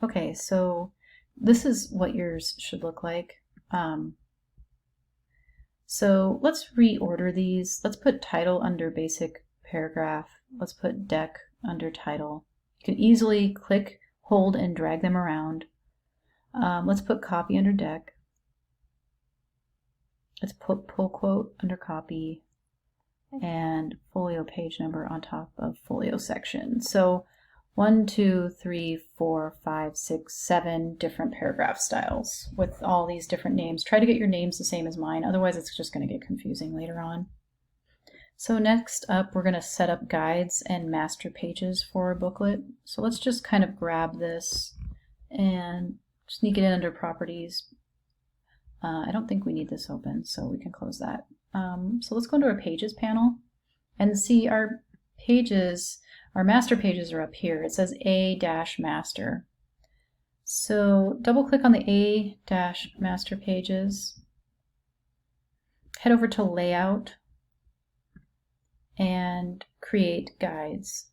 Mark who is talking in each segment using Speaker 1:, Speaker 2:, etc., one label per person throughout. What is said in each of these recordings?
Speaker 1: Okay, so this is what yours should look like. So let's reorder these. Let's put title under basic paragraph. Let's put deck under title. You can easily click, hold, and drag them around. Let's put copy under deck. Let's put pull quote under copy and folio page number on top of folio section. So 1, 2, 3, 4, 5, 6, 7 different paragraph styles with all these different names. Try to get your names the same as mine, otherwise it's just going to get confusing later on. So next up, we're going to set up guides and master pages for our booklet. So let's just kind of grab this and sneak it in under properties. I don't think we need this open, so we can close that. So let's go into our pages panel and see our pages. Our master pages are up here. It says A-master. So double click on the A-master pages, head over to layout and create guides.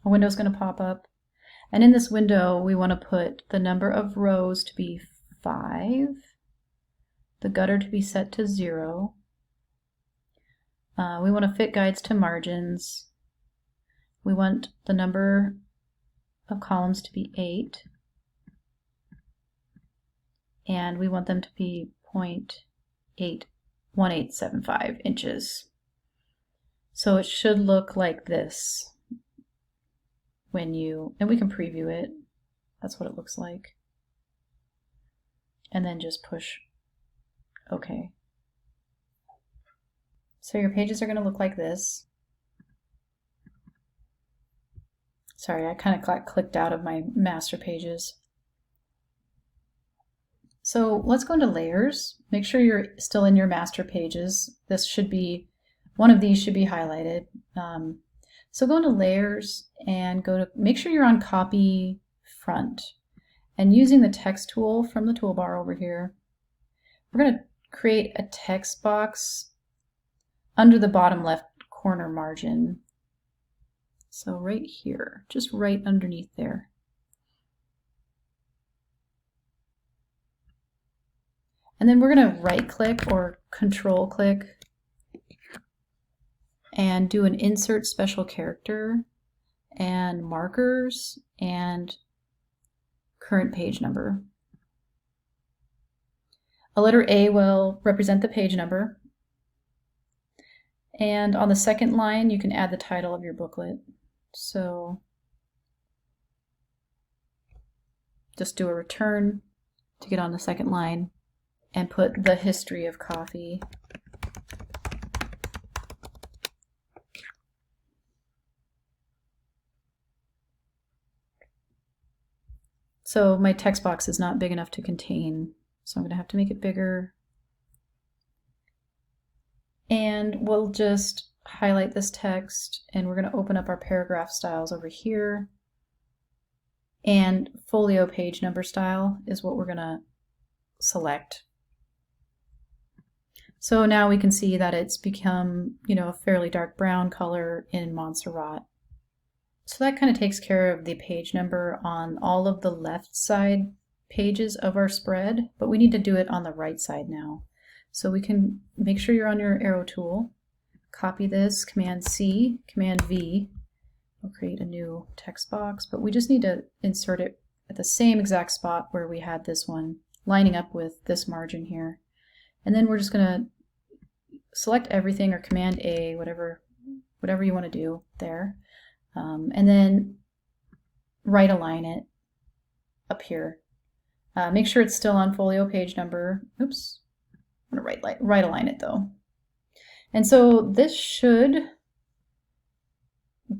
Speaker 1: A window is going to pop up, and in this window we want to put the number of rows to be 5, the gutter to be set to 0. We want to fit guides to margins. We want the number of columns to be 8, and we want them to be 0.81875 inches. So it should look like this when you, and we can preview it. That's what it looks like. And then just push OK. So your pages are going to look like this. Sorry, I kind of got clicked out of my master pages. So let's go into layers. Make sure you're still in your master pages. This should be, one of these should be highlighted. So go into layers and go to, make sure you're on copy front. And using the text tool from the toolbar over here, we're going to create a text box under the bottom left corner margin. So right here, just right underneath there. And then we're going to right click or control click and do an insert special character and markers and current page number. A letter A will represent the page number. And on the second line, you can add the title of your booklet. So just do a return to get on the second line and put the history of coffee. So my text box is not big enough to contain, so I'm going to have to make it bigger. And we'll just highlight this text, and we're going to open up our paragraph styles over here. And folio page number style is what we're going to select. So now we can see that it's become, a fairly dark brown color in Montserrat. So that kind of takes care of the page number on all of the left side pages of our spread, but we need to do it on the right side now. So we can make sure you're on your arrow tool, copy this, Command C, Command V. We'll create a new text box, but we just need to insert it at the same exact spot where we had this one, lining up with this margin here. And then we're just going to select everything, or Command A, whatever you want to do there. And then right align it up here. Make sure it's still on folio page number. Oops, I'm going to right align it though. And so this should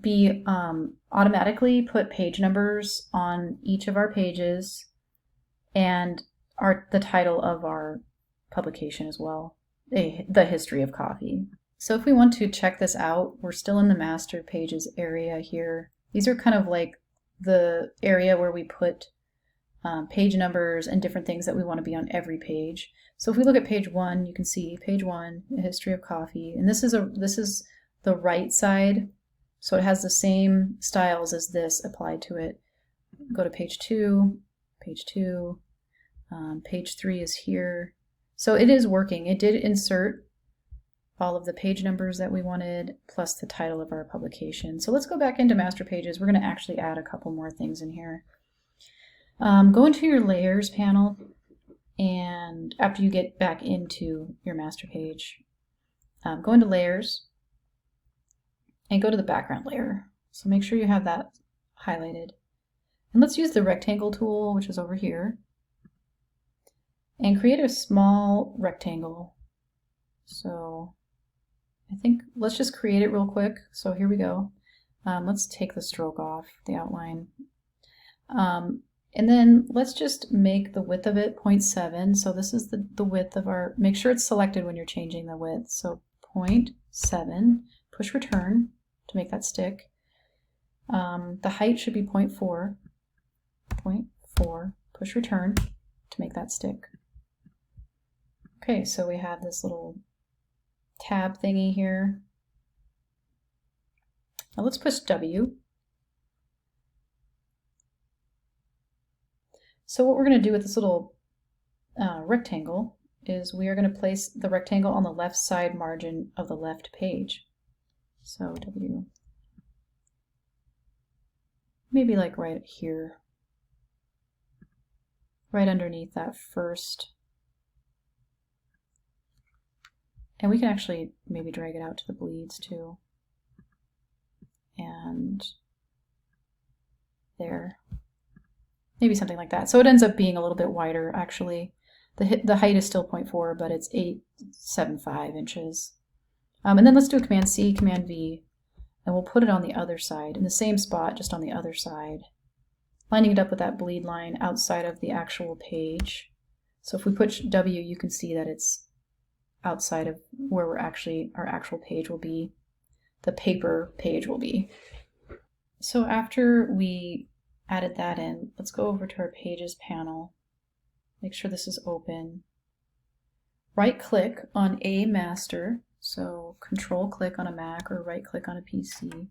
Speaker 1: be automatically put page numbers on each of our pages and the title of our publication as well, the history of coffee. So if we want to check this out, we're still in the master pages area here. These are kind of like the area where we put page numbers and different things that we want to be on every page. So if we look at page 1, you can see page 1, the history of coffee, and this is the right side, so it has the same styles as this applied to it. go to page 2, page 2, page 3 is here. So it is working. It did insert all of the page numbers that we wanted, plus the title of our publication. So let's go back into master pages. We're going to actually add a couple more things in here. Go into your layers panel, and after you get back into your master page, go into layers and go to the background layer. So make sure you have that highlighted. And let's use the rectangle tool, which is over here, and create a small rectangle. So I think let's just create it real quick. So here we go. Let's take the stroke off, the outline. And then let's just make the width of it 0.7. So this is the width of our, make sure it's selected when you're changing the width. So 0.7, push return to make that stick. The height should be 0.4, 0.4, push return to make that stick. Okay, so we have this little tab thingy here. Now let's push W. So what we're going to do with this little rectangle is we are going to place the rectangle on the left side margin of the left page. So W, maybe like right here, right underneath that first. And we can actually maybe drag it out to the bleeds too. And there. Maybe something like that. So it ends up being a little bit wider actually. The height is still 0.4, but it's 875 inches. And then let's do a Command C, Command V, and we'll put it on the other side, in the same spot, just on the other side, lining it up with that bleed line outside of the actual page. So if we push W, you can see that it's outside of where our actual page will be, the paper page will be. So after we added that in, let's go over to our Pages panel. Make sure this is open. Right click on a master, so control click on a Mac or right click on a PC,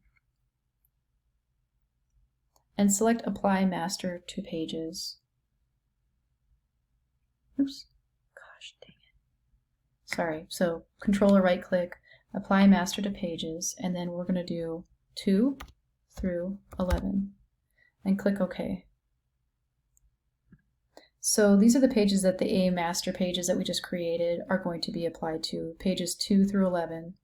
Speaker 1: and select Apply Master to Pages. Oops, gosh dang it. Sorry, so control or right click, Apply Master to Pages, and then we're going to do 2 through 11, and click OK. So these are the pages that the A master pages that we just created are going to be applied to, pages 2 through 11.